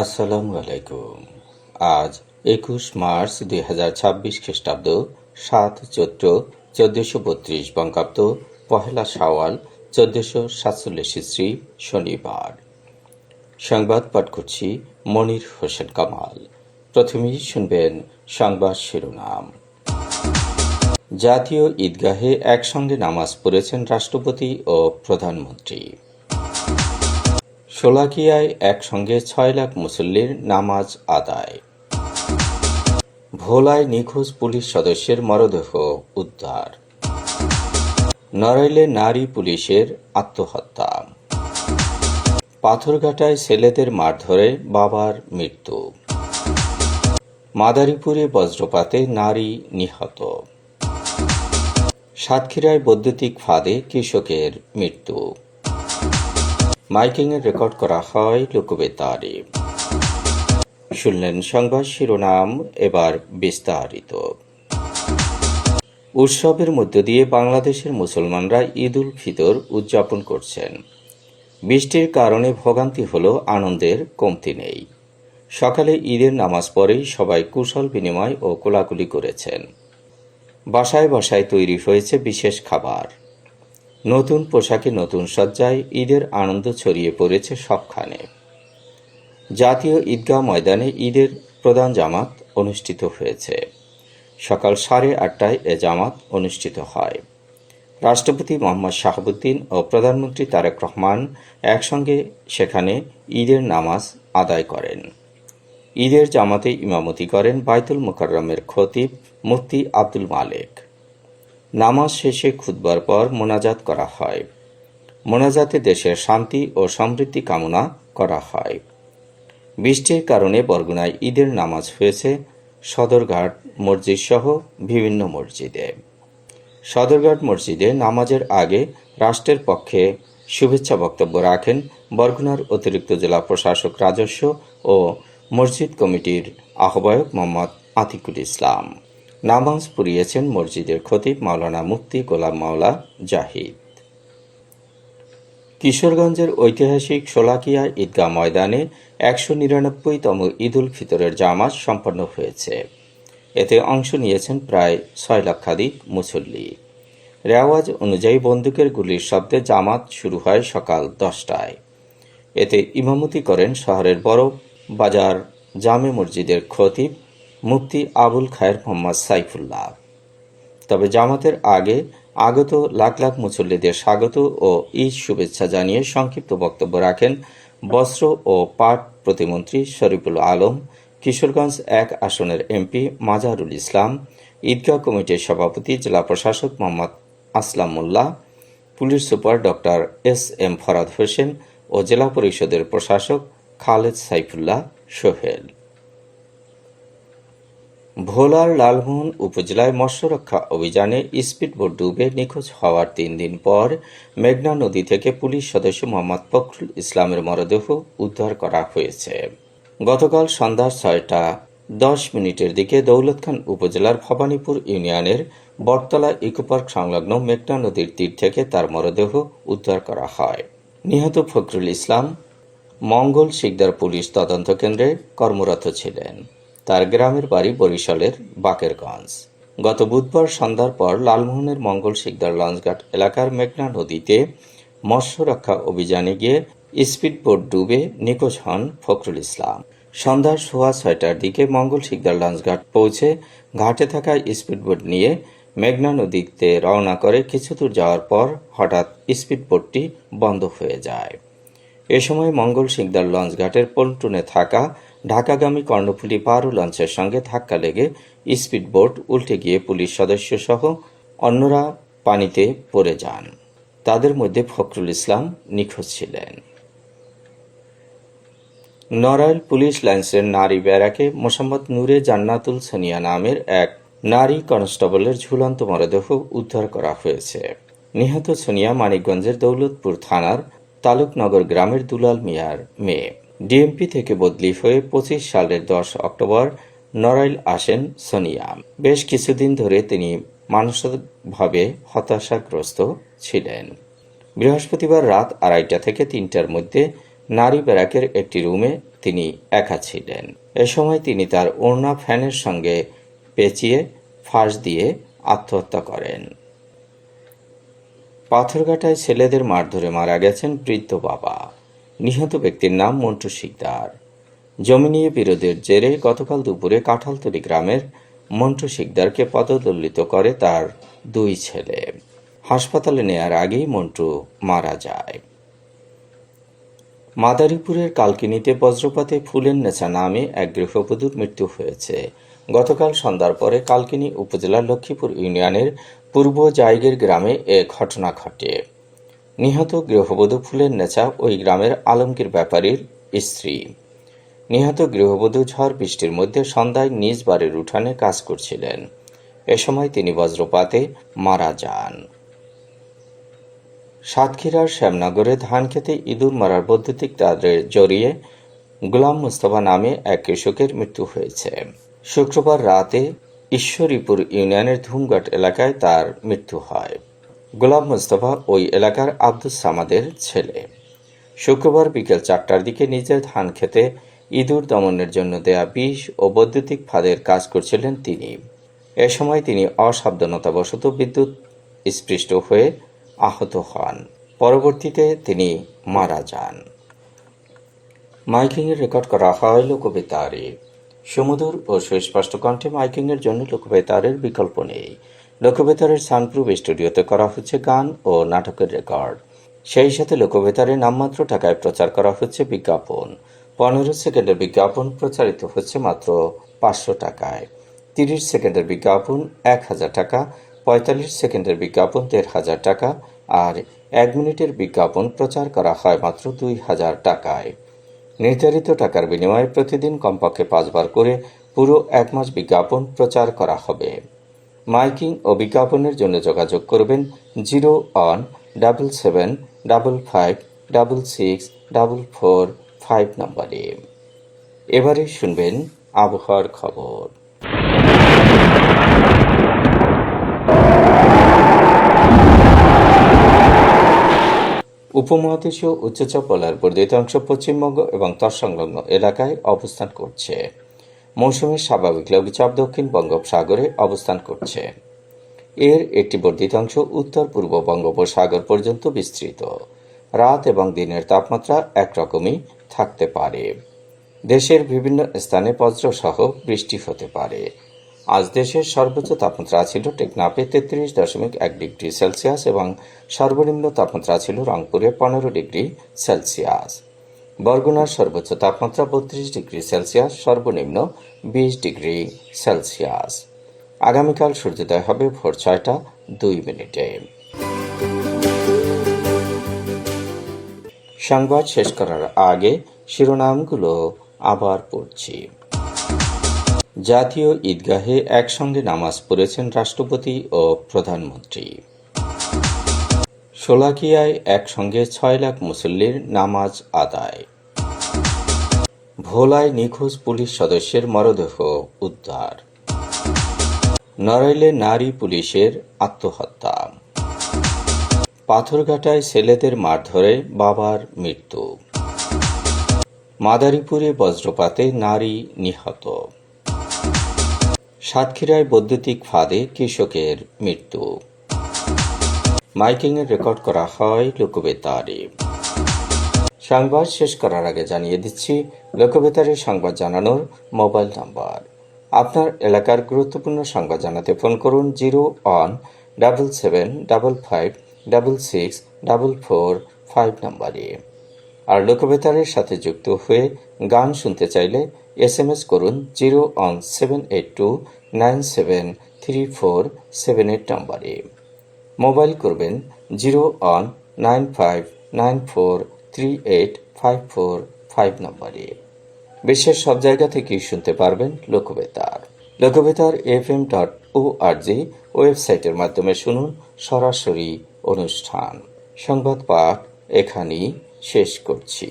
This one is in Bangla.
আসসালামু আলাইকুম। আজ ২১ মার্চ ২০২৬ খ্রিস্টাব্দ, ৭ চৈত্র ১৪৩২ বঙ্গাব্দ, পহেলা শাওয়াল ১৪৪৭ ইসরি, শনিবার। সংবাদ পাঠ করছি মনির হোসেন কামাল। প্রথমেই শুনবেন সংবাদ শিরোনাম। জাতীয় ঈদগাহে একসঙ্গে নামাজ পড়েছেন রাষ্ট্রপতি ও প্রধানমন্ত্রী। শোলাকিয়ায় একসঙ্গে ৬ লাখ মুসল্লির নামাজ আদায়। ভোলায় নিখোঁজ পুলিশ সদস্যের মরদেহ উদ্ধার। নড়াইলে নারী পুলিশের আত্মহত্যা। পাথরঘাটায় ছেলেদের মারধরে বাবার মৃত্যু। মাদারীপুরে বজ্রপাতে নারী নিহত। সাতক্ষীরায় বৈদ্যুতিক ফাঁদে কৃষকের মৃত্যু। মাইকিংয়ে রেকর্ড করা হয় লোকবেতারে। শুনলেন সংবাদ শিরোনাম, এবার বিস্তারিত। উৎসবের মধ্য দিয়ে বাংলাদেশের মুসলমানরা ঈদ উল ফিতর উদযাপন করছেন। বৃষ্টির কারণে ভোগান্তি হলেও আনন্দের কমতি নেই। সকালে ঈদের নামাজ পড়েই সবাই কুশল বিনিময় ও কোলাকুলি করেছেন। বাসায় বাসায় তৈরি হয়েছে বিশেষ খাবার। নতুন পোশাকে নতুন সজ্জায় ঈদের আনন্দ ছড়িয়ে পড়েছে সবখানে। জাতীয় ঈদগাহ ময়দানে ঈদের প্রধান জামাত অনুষ্ঠিত হয়েছে। সকাল 8:30টায় এ জামাত অনুষ্ঠিত হয়। রাষ্ট্রপতি মোহাম্মদ শাহাবুদ্দিন ও প্রধানমন্ত্রী তারেক রহমান একসঙ্গে সেখানে ঈদের নামাজ আদায় করেন। ঈদের জামাতে ইমামতি করেন বাইতুল মোকাররমের খতিব মুফতি আব্দুল মালেক। নামাজ শেষে খুতবার পর মোনাজাত করা হয়। মোনাজাতে দেশের শান্তি ও সমৃদ্ধি কামনা করা হয়। বৃষ্টির কারণে বরগুনায় ঈদের নামাজ হয়েছে সদরঘাট মসজিদ সহ বিভিন্ন মসজিদে। সদরঘাট মসজিদে নামাজের আগে রাষ্ট্রের পক্ষে শুভেচ্ছা বক্তব্য রাখেন বরগুনার অতিরিক্ত জেলা প্রশাসক রাজস্ব ও মসজিদ কমিটির আহ্বায়ক মোহাম্মদ আতিকুল ইসলাম। নামাজ পড়িয়েছেন মসজিদের খতিব মাওলানা মুফতি গোলাম মাওলা জাহিদ। কিশোরগঞ্জের ঐতিহাসিক শোলাকিয়া ঈদগাহ ময়দানে ১৯৯তম ঈদ উল ফিতরের জামাত সম্পন্ন হয়েছে। এতে অংশ নিয়েছেন প্রায় ৬ লক্ষাধিক মুসল্লি। রেওয়াজ অনুযায়ী বন্দুকের গুলির শব্দে জামাত শুরু হয় সকাল 10টায়। এতে ইমামতি করেন শহরের বড় বাজার জামে মসজিদের খতিব মুফতি আবুল খায়ের মোহাম্মদ সাইফুল্লাহ। তবে জামাতের আগে আগত লাখ লাখ মুসল্লিদের স্বাগত ও ঈদ শুভেচ্ছা জানিয়ে সংক্ষিপ্ত বক্তব্য রাখেন বস্ত্র ও পাট প্রতিমন্ত্রী শরীফুল আলম, কিশোরগঞ্জ ১ আসনের এমপি মাজারুল ইসলাম, ঈদগাহ কমিটির সভাপতি জেলা প্রশাসক Mohammad Aslam Molla, police super doctor S M. Farad Hossain ও জেলা পরিষদের প্রশাসক খালেদ সাইফুল্লাহ সোহেল। ভোলার লালমোহন উপজেলায় মৎস্যরক্ষা অভিযানে স্পিডবোট ডুবে নিখোঁজ হওয়ার ৩ দিন পর মেঘনা নদী থেকে পুলিশ সদস্য মোহাম্মদ ফখরুল ইসলামের মরদেহ উদ্ধার করা হয়েছে। গতকাল সন্ধ্যা ৬:১০ দিকে দৌলতখান উপজেলার ভবানীপুর ইউনিয়নের বটতলা ইকোপার্ক সংলগ্ন মেঘনা নদীর তীর থেকে তার মরদেহ উদ্ধার করা হয়। নিহত ফখরুল ইসলাম মঙ্গল শিকদার পুলিশ তদন্ত কেন্দ্রে কর্মরত ছিলেন। তার গ্রামের বাড়ি বরিশালের বাকেরগঞ্জ। গত বুধবার সন্ধ্যার পর লালমোহনের মঙ্গল শিকদার লঞ্চঘাট এলাকার মেঘনা নদীতে মৎস্য রক্ষা অভিযানে গিয়ে স্পিডবোট ডুবে নিখোঁজ হন ফখরুল ইসলাম। সন্ধ্যা 6:15টার দিকে মঙ্গল শিকদার লঞ্চঘাট পৌঁছে ঘাটে থাকা স্পিডবোট নিয়ে মেঘনা নদীতে রওনা করে কিছুদূর যাওয়ার পর হঠাৎ স্পিডবোটটি বন্ধ হয়ে যায়। এ সময় মঙ্গল শিকদার লঞ্চঘাটের পন্টুনে থাকা ঢাকাগামী কর্ণফুলী পারু লঞ্চের সঙ্গে ধাক্কা লেগে স্পিডবোট উল্টে গিয়ে পুলিশ সদস্য সহ অন্যরা পানিতে পড়ে যান। তাদের মধ্যে ফখরুল ইসলাম নিখোঁজ ছিলেন। নড়াইল পুলিশ লাইন্সের নারী ব্যারাকে মোসাম্মদ নূরে জান্নাতুল সোনিয়া নামের এক নারী কনস্টেবলের ঝুলন্ত মরদেহ উদ্ধার করা হয়েছে। নিহত সোনিয়া মানিকগঞ্জের দৌলতপুর থানার তালুকনগর গ্রামের দুলাল মিয়ার মেয়ে। ডিএমপি থেকে বদলি হয়ে 25 সালের 10 অক্টোবর নড়াইল আসেন সোনিয়া। বেশ কিছুদিন ধরে তিনি মানসিকভাবে হতাশাগ্রস্ত ছিলেন। বৃহস্পতিবার রাত 2:30 থেকে 3টার মধ্যে নারী ব্যারাকের একটি রুমে তিনি একা ছিলেন। এ সময় তিনি তার ওড়না ফ্যানের সঙ্গে পেঁচিয়ে ফাঁস দিয়ে আত্মহত্যা করেন। পাথরঘাটায় ছেলেদের মারধরে মারা গেছেন বৃদ্ধ বাবা। নিহত ব্যক্তির নাম মন্টু শিকদার। জমি নিয়ে বিরোধের জেরে গতকাল দুপুরে কাঁঠালতলী গ্রামের মন্টু শিকদারকে পদদলিত করে তার দুই ছেলে। হাসপাতালে নেয়ার আগেই মন্টু মারা যায়। মাদারীপুরের কালকিনিতে বজ্রপাতে ফুলের নেচা নামে এক গৃহবধূর মৃত্যু হয়েছে। গতকাল সন্ধ্যার পরে কালকিনি উপজেলার লক্ষ্মীপুর ইউনিয়নের পূর্ব জায়গের গ্রামে এ ঘটনা ঘটে। নিহত গৃহবধূ ফুলের নেচা ওই গ্রামের আলমগীর ব্যাপারীর স্ত্রী। নিহত গৃহবধূ ঝড় বৃষ্টির মধ্যে সন্ধ্যায় নিজ বাড়ির উঠানে কাজ করছিলেন। এ সময় তিনি বজ্রপাতে মারা যান। সাতক্ষীরার শ্যামনগরে ধান খেতে ইঁদুর মারার বৈদ্যুতিক তারে জড়িয়ে গোলাম মুস্তফা নামে এক কৃষকের মৃত্যু হয়েছে। শুক্রবার রাতে ঈশ্বরীপুর ইউনিয়নের ধুমঘাট এলাকায় তার মৃত্যু হয়। গোলাম মুস্তফা ওই এলাকার আব্দুস সামাদের ছেলে। শুক্রবার বিকেল 4টার দিকে নিজের ধান খেতে ইঁদুর দমনের জন্য দেয়া বিষ ও বৈদ্যুতিক ফাঁদের কাজ করছিলেন তিনি। এ সময় তিনি অসাবধানতাবশত বিদ্যুৎ স্পৃষ্ট হয়ে আহত হন। পরবর্তীতে তিনি মারা যান। মাইকিংয়ের রেকর্ড করা হয় লোকবেতারে। সুমধুর ও সুস্পষ্ট কণ্ঠে মাইকিংয়ের জন্য লোকবেতারের বিকল্প নেই। লোকবেতারের সানপ্রুফ স্টুডিওতে করা হচ্ছে গান ও নাটকের রেকর্ড। সেই সাথে লোকবেতারে নামমাত্র টাকায় প্রচার করা হচ্ছে বিজ্ঞাপন। 15 সেকেন্ডের বিজ্ঞাপন প্রচারিত হচ্ছে মাত্র 500 টাকায়। 30 সেকেন্ডের বিজ্ঞাপন 1000 টাকা, 45 সেকেন্ডের বিজ্ঞাপন 1500 টাকা আর 1 মিনিটের বিজ্ঞাপন প্রচার করা হয় মাত্র 2000 টাকায়। নির্ধারিত টাকার বিনিময়ে প্রতিদিন কমপক্ষে 5 বার করে পুরো 1 মাস বিজ্ঞাপন প্রচার করা হবে। মাইকিং ও বিজ্ঞাপনের জন্য যোগাযোগ করবেন 0-1-755-666-445 নম্বরে। এবারে শুনবেন আবহাওয়ার খবর। উপমহাদেশীয় উচ্চচাপ বলয়ের বর্ধিত অংশ পশ্চিমবঙ্গ এবং তৎসংলগ্ন এলাকায় অবস্থান করছে। মৌসুমের স্বাভাবিক লঘুচাপ দক্ষিণ বঙ্গোপসাগরে অবস্থান করছে। এর একটি বর্ধিত অংশ উত্তর পূর্ব বঙ্গোপসাগর পর্যন্ত বিস্তৃত। রাত এবং দিনের তাপমাত্রা একরকমই থাকতে পারে। দেশের বিভিন্ন স্থানে বজ্রসহ বৃষ্টি হতে পারে। আজ দেশের সর্বোচ্চ তাপমাত্রা ছিল টেকনাফে 33.1 ডিগ্রি সেলসিয়াস এবং সর্বনিম্ন তাপমাত্রা ছিল রংপুরে 15 ডিগ্রি সেলসিয়াস। বরগুনার সর্বোচ্চ তাপমাত্রা 32 ডিগ্রি সেলসিয়াস, সর্বনিম্ন 20 ডিগ্রি সেলসিয়াস। আগামীকাল সূর্যোদয় হবে ভোর 6:02। সংবাদ শেষ করার আগে শিরোনামগুলো আবার পড়ছি। জাতীয় ঈদগাহে একসঙ্গে নামাজ পড়েছেন রাষ্ট্রপতি ও প্রধানমন্ত্রী। শোলাকিয়ায় একসঙ্গে 6 লাখ মুসল্লির নামাজ আদায়। ভোলায় নিখোঁজ পুলিশ সদস্যের মরদেহ উদ্ধার। নড়াইলে নারী পুলিশের আত্মহত্যা। পাথরঘাটায় ছেলেদের মারধরে বাবার মৃত্যু। মাদারীপুরে বজ্রপাতে নারী নিহত। সাতক্ষীরায় বৈদ্যুতিক ফাঁদে কৃষকের মৃত্যু। মাইকিংয়ের রেকর্ড করা হয় লোকবেতারে। সংবাদ শেষ করার আগে জানিয়ে দিচ্ছি লোকবেতারে সংবাদ জানানোর মোবাইল নাম্বার। আপনার এলাকার গুরুত্বপূর্ণ সংবাদ জানাতে ফোন করুন 0-1-775-666-445 নম্বরে। আর লোকবেতারের সাথে যুক্ত হয়ে গান শুনতে চাইলে SMS করুন 0-782-973478 নম্বরে। মোবাইল করবেন 0-1-95943854 নম্বরে। বিশ্বের সব জায়গা থেকেই শুনতে পারবেন লোকবেতার। লোকবেতার FM.org ওয়েবসাইটের মাধ্যমে শুনুন সরাসরি অনুষ্ঠান। সংবাদ পাঠ এখানেই শেষ করছি।